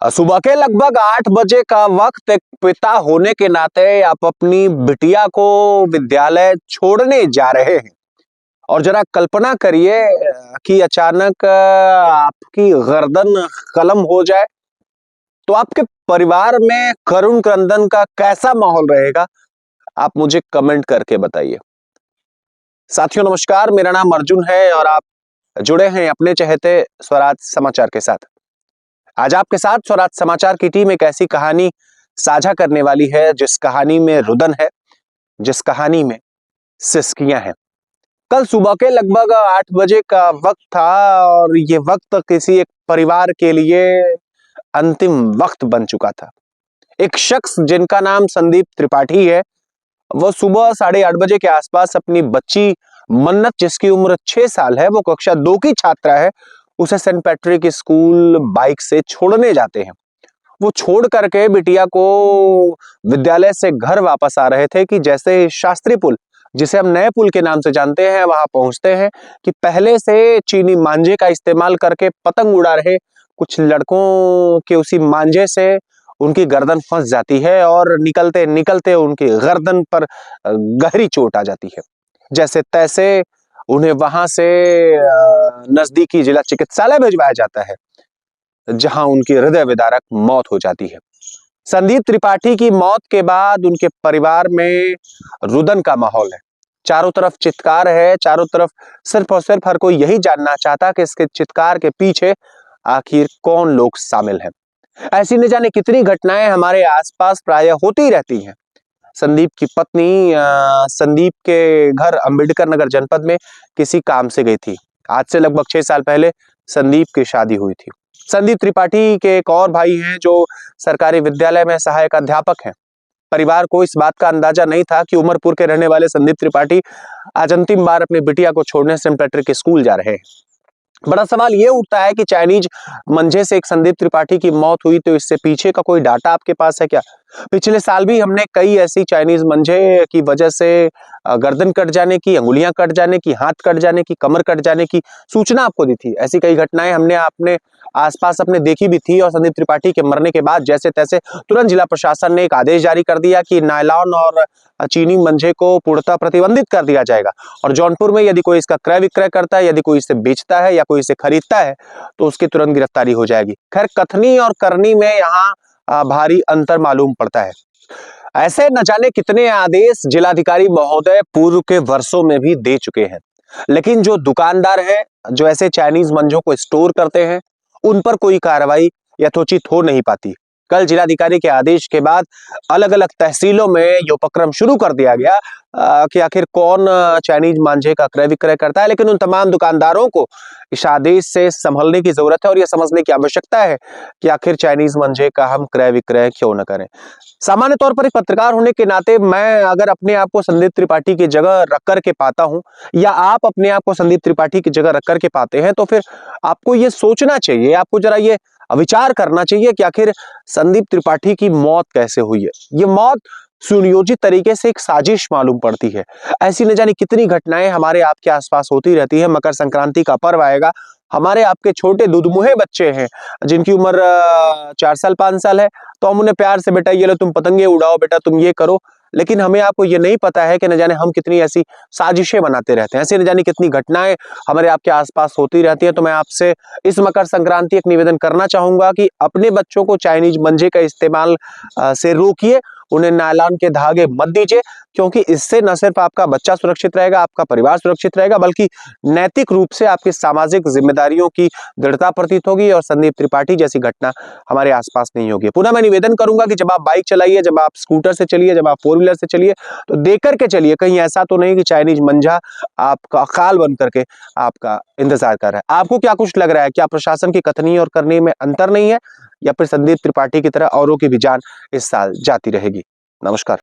सुबह के लगभग 8 बजे का वक्त, एक पिता होने के नाते आप अपनी बिटिया को विद्यालय छोड़ने जा रहे हैं और जरा कल्पना करिए कि अचानक आपकी गर्दन कलम हो जाए तो आपके परिवार में करुण क्रंदन का कैसा माहौल रहेगा। आप मुझे कमेंट करके बताइए। साथियों नमस्कार, मेरा नाम अर्जुन है और आप जुड़े हैं अपने चहेते स्वराज समाचार के साथ। आज आपके साथ स्वराज समाचार की टीम एक ऐसी कहानी साझा करने वाली है जिस कहानी में रुदन है, जिस कहानी में सिसकियां हैं। कल सुबह के लगभग 8 बजे का वक्त था और ये वक्त किसी एक परिवार के लिए अंतिम वक्त बन चुका था। एक शख्स जिनका नाम संदीप त्रिपाठी है, वो सुबह 8:30 बजे के आसपास अपनी बच्ची मन्नत, जिसकी उम्र 6 साल है, वो कक्षा 2 की छात्रा है, उसे सेंट पैट्रिक स्कूल बाइक से छोड़ने जाते हैं। वो छोड़ करके बिटिया को विद्यालय से घर वापस आ रहे थे कि जैसे ही शास्त्री पुल, जिसे हम नए पुल के नाम से जानते हैं, वहां पहुंचते हैं कि पहले से चीनी मांझे का इस्तेमाल करके पतंग उड़ा रहे कुछ लड़कों के उसी मांझे से उनकी गर्दन फंस जाती है और निकलते निकलते उनकी गर्दन पर गहरी चोट आ जाती है। जैसे तैसे उन्हें वहां से नजदीकी जिला चिकित्सालय भिजवाया जाता है, जहां उनकी हृदय विदारक मौत हो जाती है। संदीप त्रिपाठी की मौत के बाद उनके परिवार में रुदन का माहौल है। चारों तरफ चित्कार है, चारों तरफ सिर्फ और सिर्फ हर कोई यही जानना चाहता कि इसके चित्कार के पीछे आखिर कौन लोग शामिल हैं। ऐसी न जाने कितनी घटनाएं हमारे आसपास प्रायः होती रहती हैं। संदीप की पत्नी संदीप के घर अंबेडकर नगर जनपद में किसी काम से गई थी। आज से लगभग 6 साल पहले संदीप की शादी हुई थी। संदीप त्रिपाठी के एक और भाई हैं जो सरकारी विद्यालय में सहायक अध्यापक हैं। परिवार को इस बात का अंदाजा नहीं था कि उमरपुर के रहने वाले संदीप त्रिपाठी आज अंतिम बार अपनी बिटिया को छोड़ने सेंट पैट्रिक स्कूल जा रहे हैं। बड़ा सवाल ये उठता है कि चाइनीज मंझे से एक संदीप त्रिपाठी की मौत हुई, तो इससे पीछे का कोई डाटा आपके पास है क्या? पिछले साल भी हमने कई ऐसी चाइनीज मंझे की वजह से गर्दन कट जाने की, अंगुलियां कट जाने की, हाथ कट जाने की, कमर कट जाने की सूचना आपको दी थी। ऐसी कई घटनाएं हमने अपने आसपास अपने देखी भी थी और संदीप त्रिपाठी के मरने के बाद जैसे तैसे तुरंत जिला प्रशासन ने एक आदेश जारी कर दिया कि नायलॉन और चीनी मंझे को पूर्णतः प्रतिबंधित कर दिया जाएगा और जौनपुर में यदि कोई इसका क्रय विक्रय करता है, यदि कोई इसे बेचता है या कोई इसे खरीदता है तो उसकी तुरंत गिरफ्तारी हो जाएगी। खैर, कथनी और करनी में यहाँ भारी अंतर मालूम पड़ता है। ऐसे न जाने कितने आदेश जिलाधिकारी महोदय पूर्व के वर्षों में भी दे चुके हैं, लेकिन जो दुकानदार हैं, जो ऐसे चाइनीज मंझों को स्टोर करते हैं, उन पर कोई कार्रवाई यथोचित हो नहीं पाती। कल जिलाधिकारी के आदेश के बाद अलग अलग तहसीलों में ये उपक्रम शुरू कर दिया गया कि आखिर कौन चाइनीज मांझे का क्रय विक्रय करता है, लेकिन उन तमाम दुकानदारों को इस आदेश से संभलने की जरूरत है और यह समझने की आवश्यकता है कि आखिर चाइनीज मांझे का हम क्रय विक्रय क्यों न करें। सामान्य तौर पर एक पत्रकार होने के नाते मैं अगर अपने आप को संदीप त्रिपाठी की जगह रख करके पाता हूं या आप अपने आप को संदीप त्रिपाठी की जगह रख करके पाते हैं, तो फिर आपको ये सोचना चाहिए, आपको जरा ये विचार करना चाहिए कि आखिर संदीप त्रिपाठी की मौत कैसे हुई है। ये मौत सुनियोजित तरीके से एक साजिश मालूम पड़ती है। ऐसी न जाने कितनी घटनाएं हमारे आपके आसपास होती रहती है। मकर संक्रांति का पर्व आएगा, हमारे आपके छोटे दुधमुहे बच्चे हैं जिनकी उम्र 4 साल 5 साल है, तो हम उन्हें प्यार से बेटा ये लो तुम पतंगे उड़ाओ, बेटा तुम ये करो, लेकिन हमें आपको ये नहीं पता है कि न जाने हम कितनी ऐसी साजिशें बनाते रहते हैं। ऐसी न जाने कितनी घटनाएं हमारे आपके आसपास होती रहती है। तो मैं आपसे इस मकर संक्रांति एक निवेदन करना चाहूंगा कि अपने बच्चों को चाइनीज मंझे का इस्तेमाल से रोकिए, उन्हें नायलॉन के धागे मत दीजिए, क्योंकि इससे न सिर्फ आपका बच्चा सुरक्षित रहेगा, आपका परिवार सुरक्षित रहेगा, बल्कि नैतिक रूप से आपकी सामाजिक जिम्मेदारियों की दृढ़ता प्रतीत होगी और संदीप त्रिपाठी जैसी घटना हमारे आसपास नहीं होगी। पुनः मैं निवेदन करूंगा कि जब आप बाइक चलाइए, जब आप स्कूटर से चलिए, जब आप 4 व्हीलर से चलिए, तो देख करके चलिए, कहीं ऐसा तो नहीं कि चाइनीज मंझा आपका खाल बन करके आपका इंतजार कर रहा है। आपको क्या कुछ लग रहा है? क्या प्रशासन की कथनी और करनी में अंतर नहीं है, या फिर संदीप त्रिपाठी की तरह औरों की भी जान इस साल जाती रहेगी? नमस्कार।